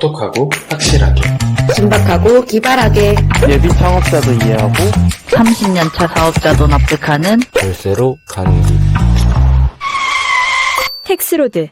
똑똑하고 확실하게 신박하고 기발하게 예비 창업자도 이해하고 30년차 사업자도 납득하는 열쇠로 가는 길. 텍스로드.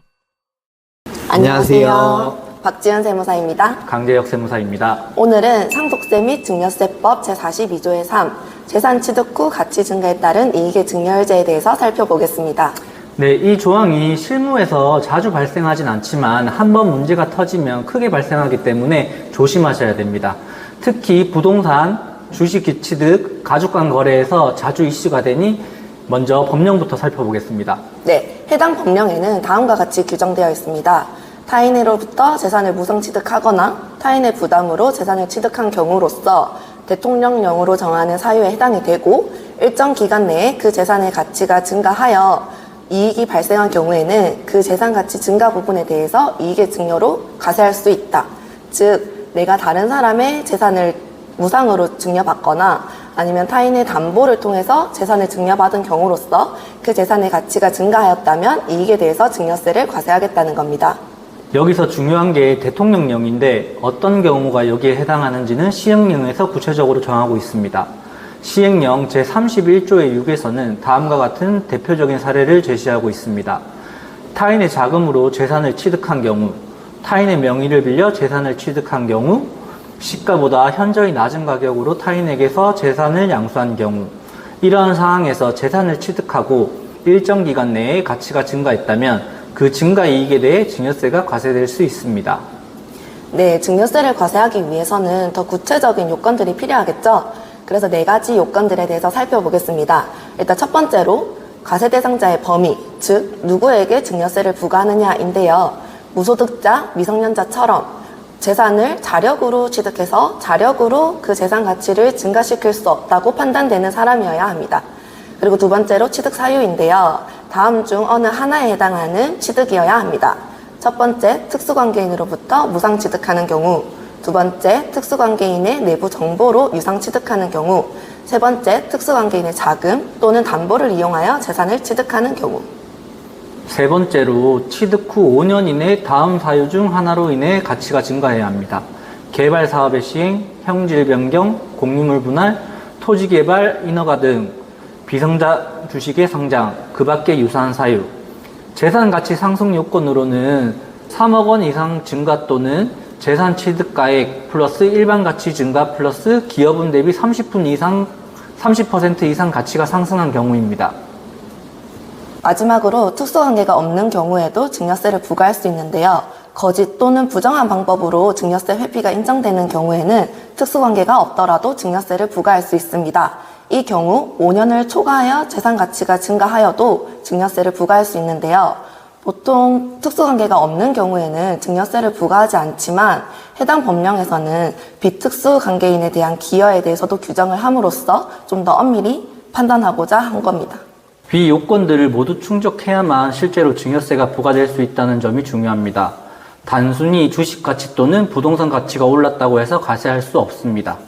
안녕하세요. 박지연 세무사입니다. 강재혁 세무사입니다. 오늘은 상속세 및 증여세법 제42조의 3 재산 취득 후 가치 증가에 따른 이익의 증여율제에 대해서 살펴보겠습니다. 네, 이 조항이 실무에서 자주 발생하진 않지만 한번 문제가 터지면 크게 발생하기 때문에 조심하셔야 됩니다. 특히 부동산, 주식 취득, 가족 간 거래에서 자주 이슈가 되니 먼저 법령부터 살펴보겠습니다. 네, 해당 법령에는 다음과 같이 규정되어 있습니다. 타인으로부터 재산을 무상 취득하거나 타인의 부담으로 재산을 취득한 경우로서 대통령령으로 정하는 사유에 해당이 되고 일정 기간 내에 그 재산의 가치가 증가하여 이익이 발생한 경우에는 그 재산 가치 증가 부분에 대해서 이익의 증여로 과세할 수 있다. 즉, 내가 다른 사람의 재산을 무상으로 증여받거나 아니면 타인의 담보를 통해서 재산을 증여받은 경우로서 그 재산의 가치가 증가하였다면 이익에 대해서 증여세를 과세하겠다는 겁니다. 여기서 중요한 게 대통령령인데 어떤 경우가 여기에 해당하는지는 시행령에서 구체적으로 정하고 있습니다. 시행령 제31조의 6에서는 다음과 같은 대표적인 사례를 제시하고 있습니다. 타인의 자금으로 재산을 취득한 경우, 타인의 명의를 빌려 재산을 취득한 경우, 시가보다 현저히 낮은 가격으로 타인에게서 재산을 양수한 경우, 이러한 상황에서 재산을 취득하고 일정 기간 내에 가치가 증가했다면 그 증가 이익에 대해 증여세가 과세될 수 있습니다. 네, 증여세를 과세하기 위해서는 더 구체적인 요건들이 필요하겠죠? 그래서 4가지 요건들에 대해서 살펴보겠습니다. 일단 첫 번째로 과세 대상자의 범위, 즉 누구에게 증여세를 부과하느냐인데요. 무소득자, 미성년자처럼 재산을 자력으로 취득해서 자력으로 그 재산 가치를 증가시킬 수 없다고 판단되는 사람이어야 합니다. 그리고 두 번째로 취득 사유인데요. 다음 중 어느 하나에 해당하는 취득이어야 합니다. 첫 번째, 특수관계인으로부터 무상 취득하는 경우, 두 번째, 특수관계인의 내부 정보로 유상 취득하는 경우, 세 번째, 특수관계인의 자금 또는 담보를 이용하여 재산을 취득하는 경우. 세 번째로 취득 후 5년 이내 다음 사유 중 하나로 인해 가치가 증가해야 합니다. 개발 사업의 시행, 형질 변경, 공유물 분할, 토지 개발, 인허가 등 비성자 주식의 상장, 그 밖의 유사한 사유. 재산 가치 상승 요건으로는 3억 원 이상 증가 또는 재산 취득가액 플러스 일반 가치 증가 플러스 기여분 대비 30% 이상 가치가 상승한 경우입니다. 마지막으로 특수관계가 없는 경우에도 증여세를 부과할 수 있는데요. 거짓 또는 부정한 방법으로 증여세 회피가 인정되는 경우에는 특수관계가 없더라도 증여세를 부과할 수 있습니다. 이 경우 5년을 초과하여 재산 가치가 증가하여도 증여세를 부과할 수 있는데요. 보통 특수관계가 없는 경우에는 증여세를 부과하지 않지만 해당 법령에서는 비특수관계인에 대한 기여에 대해서도 규정을 함으로써 좀 더 엄밀히 판단하고자 한 겁니다. 위 요건들을 모두 충족해야만 실제로 증여세가 부과될 수 있다는 점이 중요합니다. 단순히 주식 가치 또는 부동산 가치가 올랐다고 해서 과세할 수 없습니다.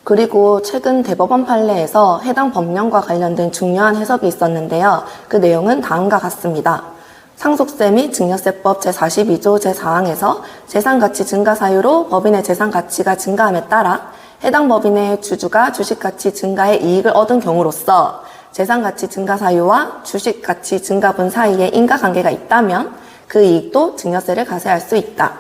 그리고 최근 대법원 판례에서 해당 법령과 관련된 중요한 해석이 있었는데요. 그 내용은 다음과 같습니다. 상속세 및 증여세법 제42조 제4항에서 재산가치 증가 사유로 법인의 재산가치가 증가함에 따라 해당 법인의 주주가 주식가치 증가의 이익을 얻은 경우로서 재산가치 증가 사유와 주식가치 증가분 사이에 인과관계가 있다면 그 이익도 증여세를 과세할 수 있다.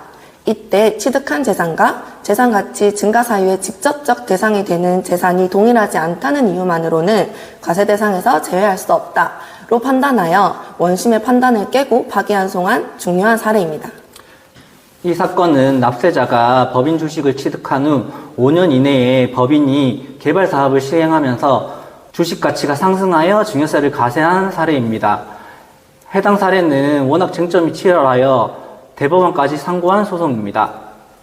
이때 취득한 재산과 재산가치 증가 사유의 직접적 대상이 되는 재산이 동일하지 않다는 이유만으로는 과세 대상에서 제외할 수 없다로 판단하여 원심의 판단을 깨고 파기환송한 중요한 사례입니다. 이 사건은 납세자가 법인 주식을 취득한 후 5년 이내에 법인이 개발 사업을 시행하면서 주식 가치가 상승하여 증여세를 과세한 사례입니다. 해당 사례는 워낙 쟁점이 치열하여 대법원까지 상고한 소송입니다.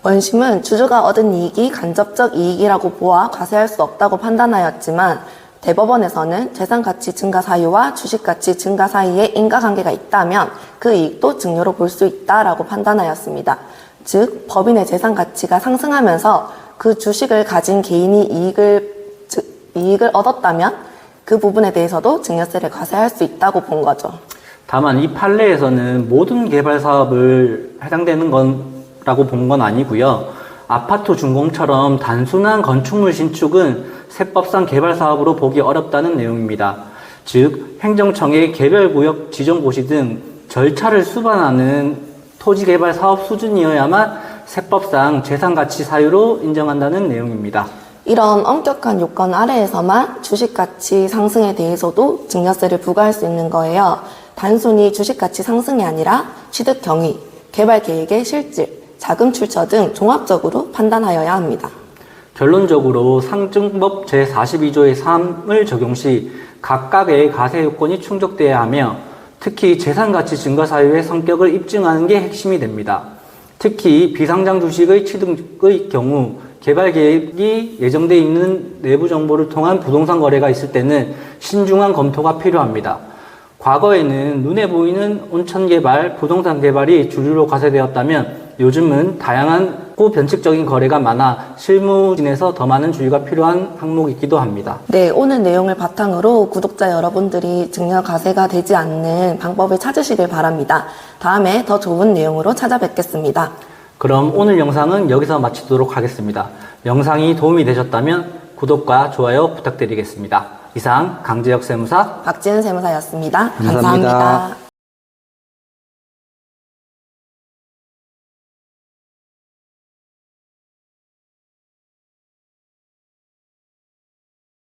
원심은 주주가 얻은 이익이 간접적 이익이라고 보아 과세할 수 없다고 판단하였지만 대법원에서는 재산가치 증가 사유와 주식가치 증가 사이에 인과관계가 있다면 그 이익도 증여로 볼 수 있다라고 판단하였습니다. 즉, 법인의 재산가치가 상승하면서 그 주식을 가진 개인이 이익을 얻었다면 그 부분에 대해서도 증여세를 과세할 수 있다고 본 거죠. 다만 이 판례에서는 모든 개발 사업을 해당되는 건 신축이라고 본 건 아니고요. 아파트 준공처럼 단순한 건축물 신축은 세법상 개발 사업으로 보기 어렵다는 내용입니다. 즉, 행정청의 개별구역 지정고시 등 절차를 수반하는 토지개발 사업 수준이어야만 세법상 재산가치 사유로 인정한다는 내용입니다. 이런 엄격한 요건 아래에서만 주식가치 상승에 대해서도 증여세를 부과할 수 있는 거예요. 단순히 주식가치 상승이 아니라 취득 경위, 개발 계획의 실질, 자금 출처 등 종합적으로 판단하여야 합니다. 결론적으로 상증법 제42조의 3을 적용 시 각각의 가세 요건이 충족돼야 하며 특히 재산가치 증가 사유의 성격을 입증하는 게 핵심이 됩니다. 특히 비상장 주식의 취득의 경우 개발 계획이 예정되어 있는 내부 정보를 통한 부동산 거래가 있을 때는 신중한 검토가 필요합니다. 과거에는 눈에 보이는 온천 개발, 부동산 개발이 주류로 과세되었다면 요즘은 다양한 고변칙적인 거래가 많아 실무진에서 더 많은 주의가 필요한 항목이기도 합니다. 네, 오늘 내용을 바탕으로 구독자 여러분들이 증여 과세가 되지 않는 방법을 찾으시길 바랍니다. 다음에 더 좋은 내용으로 찾아뵙겠습니다. 그럼 오늘 영상은 여기서 마치도록 하겠습니다. 영상이 도움이 되셨다면 구독과 좋아요 부탁드리겠습니다. 이상 강재혁 세무사 박지은 세무사였습니다. 감사합니다. 감사합니다.